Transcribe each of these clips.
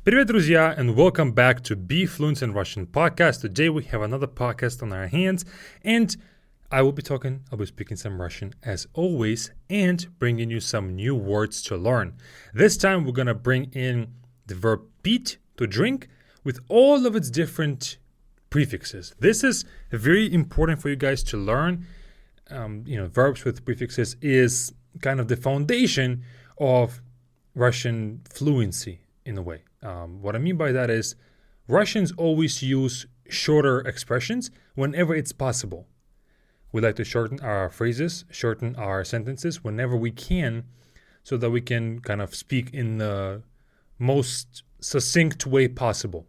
Привет, друзья, and welcome back to Be Fluent in Russian podcast. Today we have another podcast on our hands, and I'll be speaking some Russian as always, and bringing you some new words to learn. This time we're gonna bring in the verb пить, to drink, with all of its different prefixes. This is very important for you guys to learn. Verbs with prefixes is kind of the foundation of Russian fluency in a way. What I mean by that is Russians always use shorter expressions whenever it's possible. We like to shorten our phrases, shorten our sentences whenever we can, so that we can kind of speak in the most succinct way possible.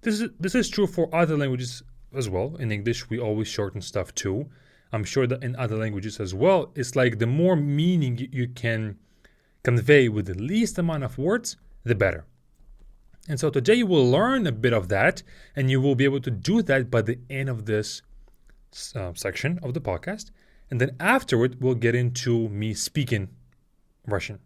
This is true for other languages as well. In English, we always shorten stuff too. I'm sure that in other languages as well, it's like the more meaning you can convey with the least amount of words, the better. And so today you will learn a bit of that, and you will be able to do that by the end of this section of the podcast. And then afterward, we'll get into me speaking Russian.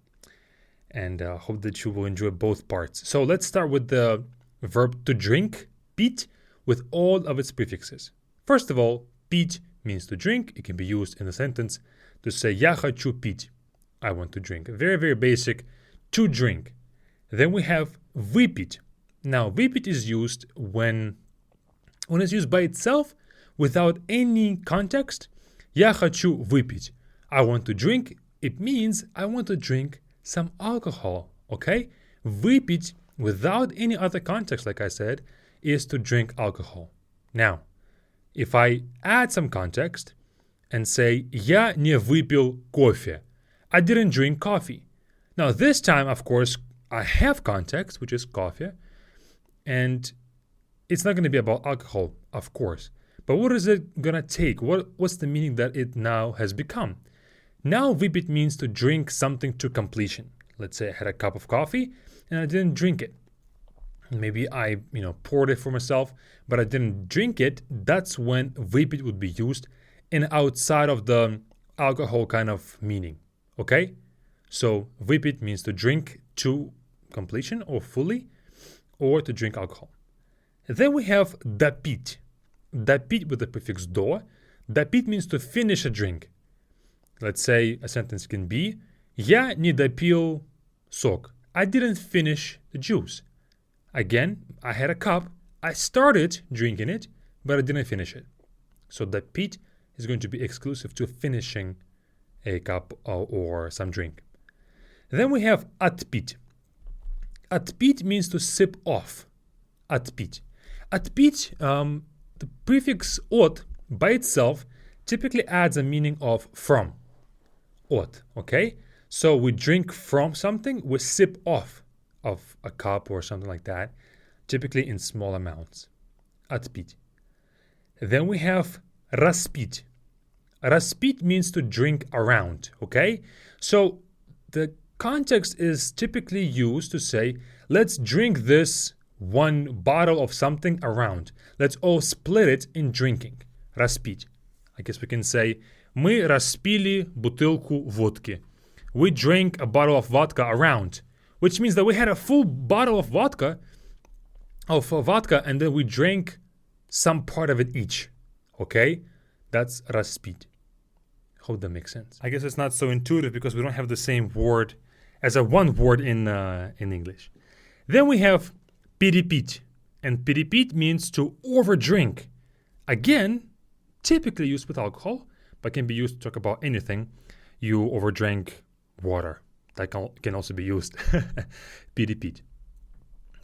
And hope that you will enjoy both parts. So let's start with the verb to drink, пить, with all of its prefixes. First of all, пить means to drink. It can be used in a sentence to say «Я хочу пить», I want to drink. Very, very basic, to drink. Then we have выпить. Now, выпить is used when it's used by itself without any context. Я хочу выпить. I want to drink. It means I want to drink some alcohol, okay? Выпить, without any other context, like I said, is to drink alcohol. Now, if I add some context and say Я не выпил кофе, I didn't drink coffee. Now, this time, of course, I have context, which is coffee, and it's not going to be about alcohol, of course. But what is it going to take? What's the meaning that it now has become? Now, выпить means to drink something to completion. Let's say I had a cup of coffee and I didn't drink it. Maybe I, poured it for myself, but I didn't drink it. That's when выпить would be used and outside of the alcohol kind of meaning. Okay? So, выпить means to drink to completion or fully, or to drink alcohol. Then we have допить. Допить with the prefix до. Допить means to finish a drink. Let's say a sentence can be Я не допил сок. I didn't finish the juice. Again, I had a cup. I started drinking it, but I didn't finish it. So допить is going to be exclusive to finishing a cup or some drink. Then we have отпить. Отпить means to sip off. Отпить. Отпить, the prefix от by itself typically adds a meaning of from. От, okay? So we drink from something, we sip off of a cup or something like that, typically in small amounts. Отпить. Then we have распить. Распить means to drink around, okay? So the context is typically used to say, let's drink this one bottle of something around. Let's all split it in drinking. Распить. I guess we can say, мы распили бутылку водки. We drank a bottle of vodka around, which means that we had a full bottle of vodka, and then we drank some part of it each. Okay? That's распить. Hope that makes sense. I guess it's not so intuitive because we don't have the same word as a one word in English. Then we have перепить. And перепить means to overdrink. Again, typically used with alcohol, but can be used to talk about anything. You overdrank water. That can also be used. перепить.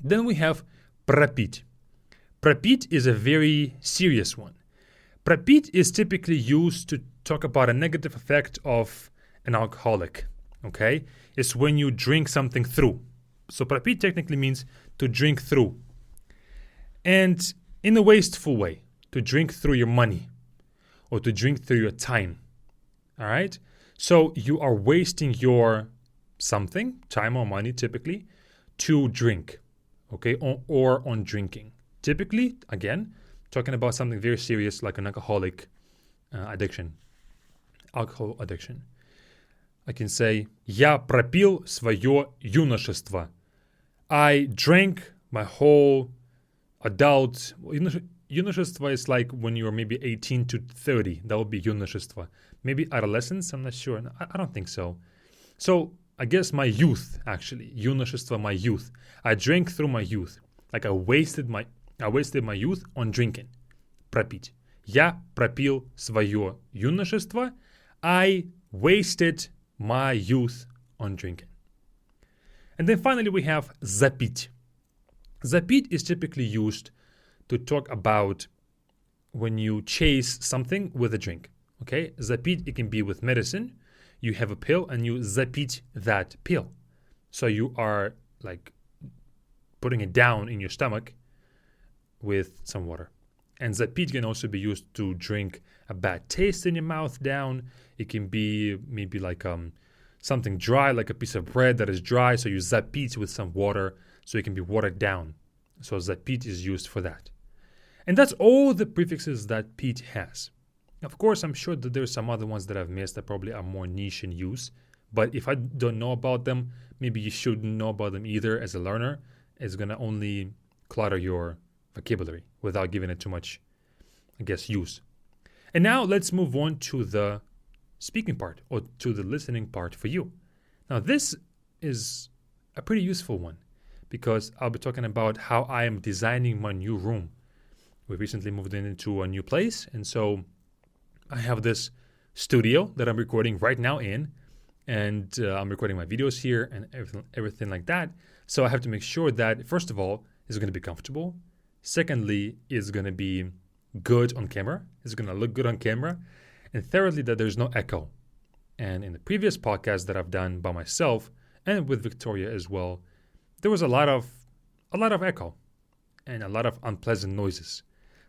Then we have пропить. Пропить is a very serious one. Пропить is typically used to talk about a negative effect of an alcoholic. Okay? It's when you drink something through. So пропить technically means to drink through. And in a wasteful way. To drink through your money. Or to drink through your time. All right? So you are wasting your something, time or money typically, to drink. Okay? Or on drinking. Typically, again, talking about something very serious like an alcoholic addiction. Alcohol addiction. I can say, я пропил свое юношество. I drank my whole adult... Юношество is like when you're maybe 18 to 30. That would be юношество. Maybe adolescence, I'm not sure. No, I don't think so. So I guess my youth, actually. Юношество, my youth. I drank through my youth. Like I wasted my youth on drinking. Пропить. Я пропил свое юношество. I wasted my youth on drinking. And then finally we have запить. Запить is typically used to talk about when you chase something with a drink. Okay? Запить, it can be with medicine. You have a pill and you запить that pill. So you are like putting it down in your stomach with some water. And запить can also be used to drink a bad taste in your mouth down. It can be maybe like something dry, like a piece of bread that is dry. So you запить with some water so it can be watered down. So запить is used for that. And that's all the prefixes that PITY has. Of course, I'm sure that there's some other ones that I've missed that probably are more niche in use. But if I don't know about them, maybe you shouldn't know about them either as a learner. It's going to only clutter your vocabulary without giving it too much, I guess, use. And now let's move on to the speaking part or to the listening part for you. Now, this is a pretty useful one because I'll be talking about how I am designing my new room. We recently moved into a new place, and so I have this studio that I'm recording right now in, and I'm recording my videos here and everything like that. So I have to make sure that, first of all, it's going to be comfortable. Secondly, it's going to be good on camera. It's going to look good on camera. And thirdly, that there's no echo. And in the previous podcast that I've done by myself and with Victoria as well, there was a lot of echo and a lot of unpleasant noises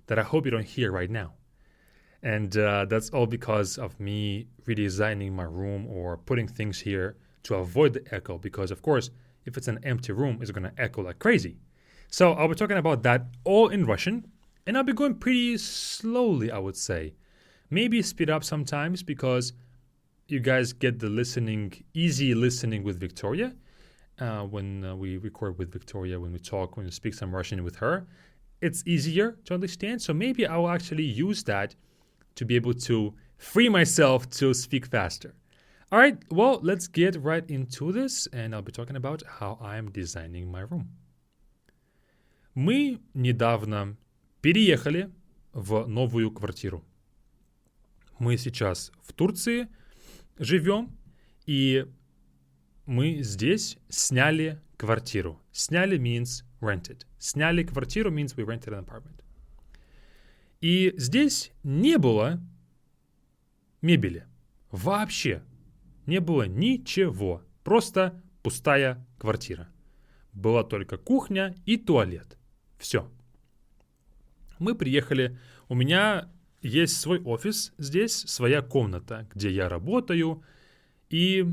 that I hope you don't hear right now. And that's all because of me redesigning my room or putting things here to avoid the echo. Because, of course, if it's an empty room, it's going to echo like crazy. So I'll be talking about that all in Russian. And I'll be going pretty slowly, I would say. Maybe speed up sometimes because you guys get the easy listening with Victoria. When we record with Victoria, when we talk, when we speak some Russian with her, it's easier to understand. So maybe I will actually use that to be able to free myself to speak faster. All right, well, let's get right into this, and I'll be talking about how I'm designing my room. Мы недавно переехали в новую квартиру. Мы сейчас в Турции живем, и мы здесь сняли квартиру. Сняли means rented. Сняли квартиру means we rented an apartment. И здесь не было мебели. Вообще. Не было ничего. Просто пустая квартира. Была только кухня и туалет. Все. Мы приехали. У меня есть свой офис здесь, своя комната, где я работаю. И,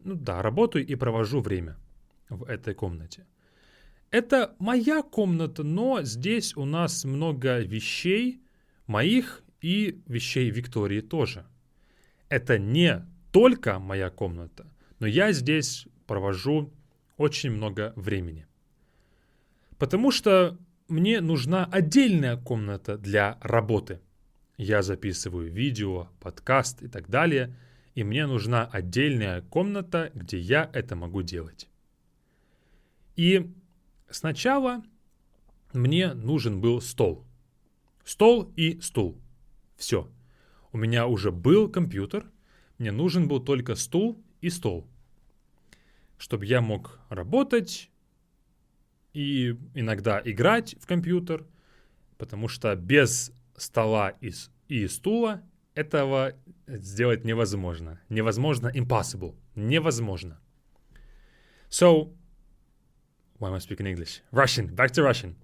работаю и провожу время в этой комнате. Это моя комната, но здесь у нас много вещей моих и вещей Виктории тоже. Это не только моя комната, но я здесь провожу очень много времени. Потому что мне нужна отдельная комната для работы. Я записываю видео, подкаст и так далее, и мне нужна отдельная комната, где я это могу делать. И сначала мне нужен был стол. Стол и стул. Все. У меня уже был компьютер, мне нужен был только стул и стол. Чтобы я мог работать и иногда играть в компьютер, потому что без стола и стула этого сделать невозможно. Невозможно, impossible. Невозможно. So, why am I speaking English? Russian, back to Russian.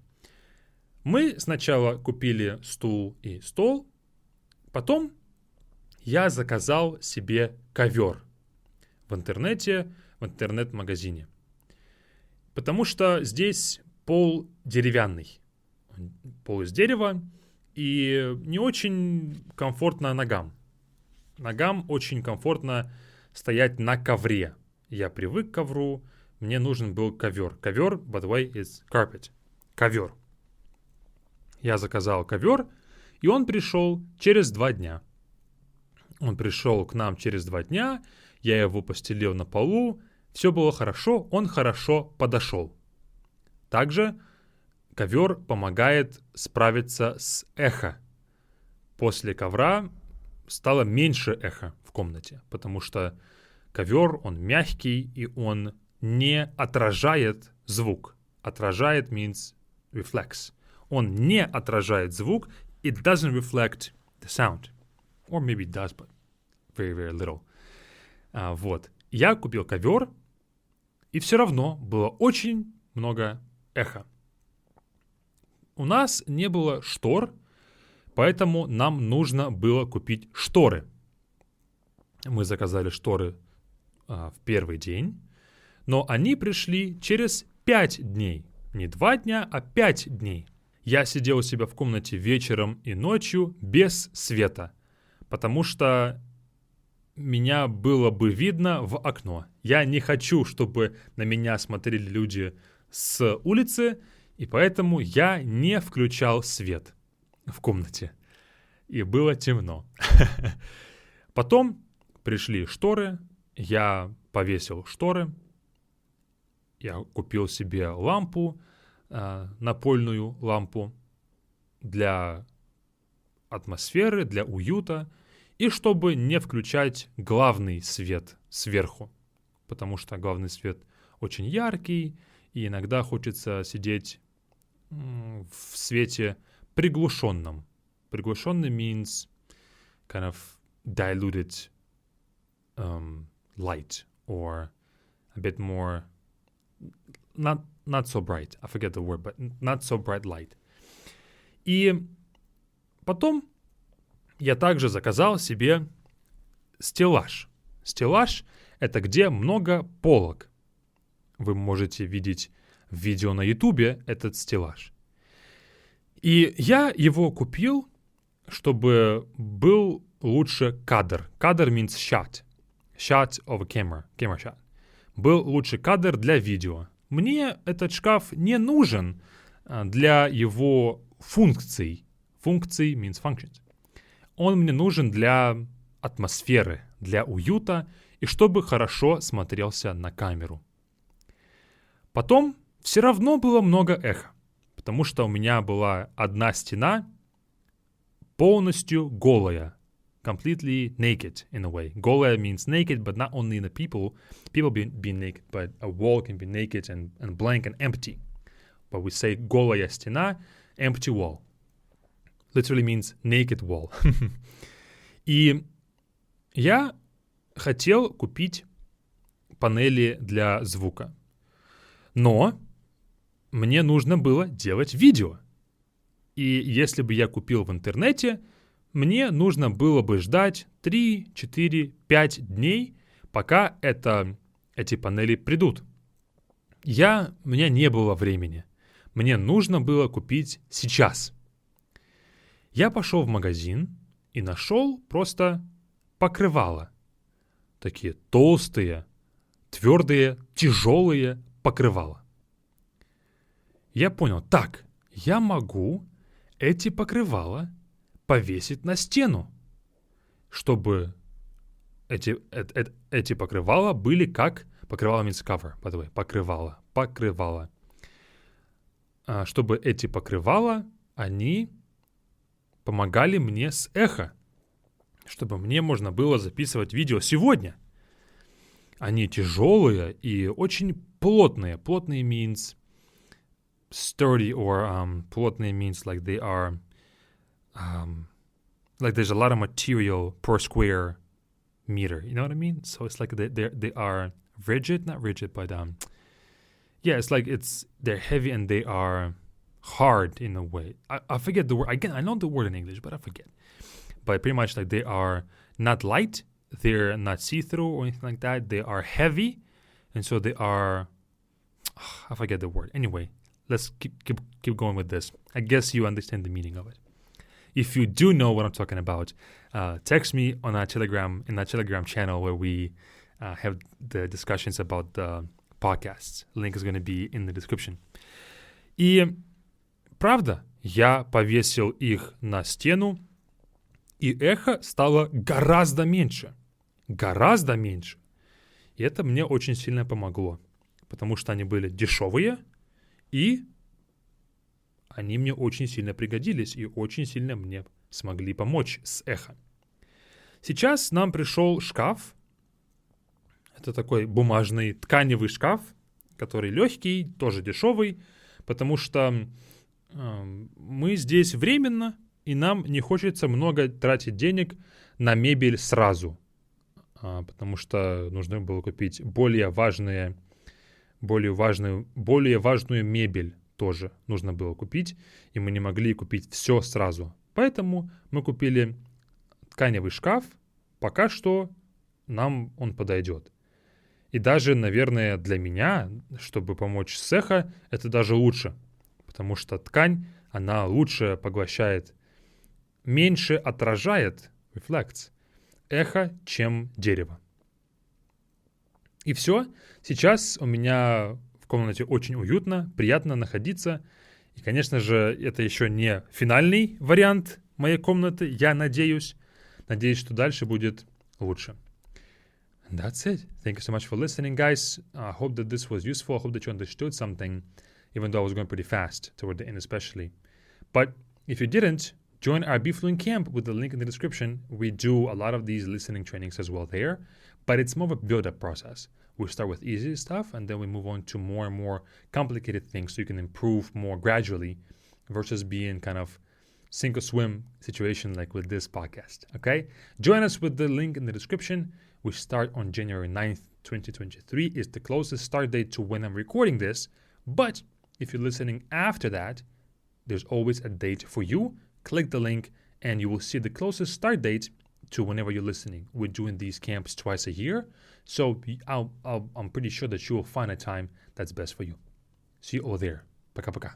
Мы сначала купили стул и стол, потом я заказал себе ковер в интернете, в интернет-магазине. Потому что здесь пол деревянный. Пол из дерева и не очень комфортно ногам. Ногам очень комфортно стоять на ковре. Я привык к ковру, мне нужен был ковер. Ковер, by the way, is carpet. Ковер. Я заказал ковер, и он пришел через 2 дня. Он пришел к нам через 2 дня, я его постелил на полу, все было хорошо, он хорошо подошел. Также ковер помогает справиться с эхо. После ковра стало меньше эхо в комнате, потому что ковер, он мягкий, и он не отражает звук. Отражает means reflects. Он не отражает звук. It doesn't reflect the sound. Or maybe it does, but very, very little. Вот. Я купил ковер, и все равно было очень много эха. У нас не было штор, поэтому нам нужно было купить шторы. Мы заказали шторы в первый день, но они пришли через 5 дней. Не 2 дня, а 5 дней. Я сидел у себя в комнате вечером и ночью без света, потому что меня было бы видно в окно. Я не хочу, чтобы на меня смотрели люди с улицы, и поэтому я не включал свет в комнате. И было темно. Потом пришли шторы, я повесил шторы, я купил себе лампу, напольную лампу для атмосферы, для уюта, и чтобы не включать главный свет сверху, потому что главный свет очень яркий, и иногда хочется сидеть в свете приглушенном. Приглушенный means kind of diluted light, or a bit more not so bright. I forget the word, but not so bright light. И потом я также заказал себе стеллаж. Стеллаж — это где много полок. Вы можете видеть в видео на YouTube этот стеллаж. И я его купил, чтобы был лучше кадр. Кадр means shot. Shot of a camera. Camera shot. Был лучше кадр для видео. Мне этот шкаф не нужен для его функций. Функций means functions. Он мне нужен для атмосферы, для уюта и чтобы хорошо смотрелся на камеру. Потом все равно было много эха, потому что у меня была одна стена полностью голая. Completely naked in a way. Голая means naked, but not only the people being naked, but a wall can be naked and blank and empty. But we say голая стена, empty wall. Literally means naked wall. И я хотел купить панели для звука. Но мне нужно было делать видео. И если бы я купил в интернете, мне нужно было бы ждать 3, 4, 5 дней, пока эти панели придут. У меня не было времени. Мне нужно было купить сейчас. Я пошел в магазин и нашел просто покрывала. Такие толстые, твердые, тяжелые покрывала. Я понял, так, я могу эти покрывала повесить на стену, чтобы эти покрывала были как... Покрывала means cover, by the way. Покрывала. Чтобы эти покрывала, они помогали мне с эхо, чтобы мне можно было записывать видео сегодня. Они тяжелые и очень плотные. Плотные means sturdy, or плотные means like they are... like there's a lot of material per square meter. You know what I mean? So it's like they are rigid, not rigid, but yeah, it's like they're heavy and they are hard in a way. I forget the word. Again, I know the word in English, but I forget. But pretty much like they are not light, they're not see-through or anything like that. They are heavy, and so they are... I forget the word. Anyway, let's keep going with this. I guess you understand the meaning of it. If you do know what I'm talking about, text me on our Telegram, in our Telegram channel where we have the discussions about the podcasts. Link is going to be in the description. И правда, я повесил их на стену, и эхо стало гораздо меньше. Гораздо меньше. И это мне очень сильно помогло, потому что они были дешевые, и они мне очень сильно пригодились, и очень сильно мне смогли помочь с эхо. Сейчас нам пришел шкаф. Это такой бумажный тканевый шкаф, который легкий, тоже дешевый, потому что мы здесь временно, и нам не хочется много тратить денег на мебель сразу, потому что нужно было купить более важную мебель тоже нужно было купить, и мы не могли купить все сразу. Поэтому мы купили тканевый шкаф, пока что нам он подойдет. И даже, наверное, для меня, чтобы помочь с эхо, это даже лучше, потому что ткань, она лучше поглощает, меньше отражает, reflects, эхо, чем дерево. И все. Сейчас у меня в комнате очень уютно, приятно находиться. И, конечно же, это еще не финальный вариант моей комнаты, я надеюсь. Надеюсь, что дальше будет лучше. And that's it. Thank you so much for listening, guys. I hope that this was useful. I hope that you understood something, even though I was going pretty fast toward the end especially. But if you didn't, join our BeFluent camp with the link in the description. We do a lot of these listening trainings as well there, but it's more of a build-up process. We start with easy stuff, and then we move on to more and more complicated things so you can improve more gradually versus being kind of sink or swim situation like with this podcast, okay? Join us with the link in the description. We start on January 9th, 2023 is the closest start date to when I'm recording this. But if you're listening after that, there's always a date for you. Click the link and you will see the closest start date to whenever you're listening. We're doing these camps twice a year. So I'm pretty sure that you will find a time that's best for you. See you all there. Пока-пока.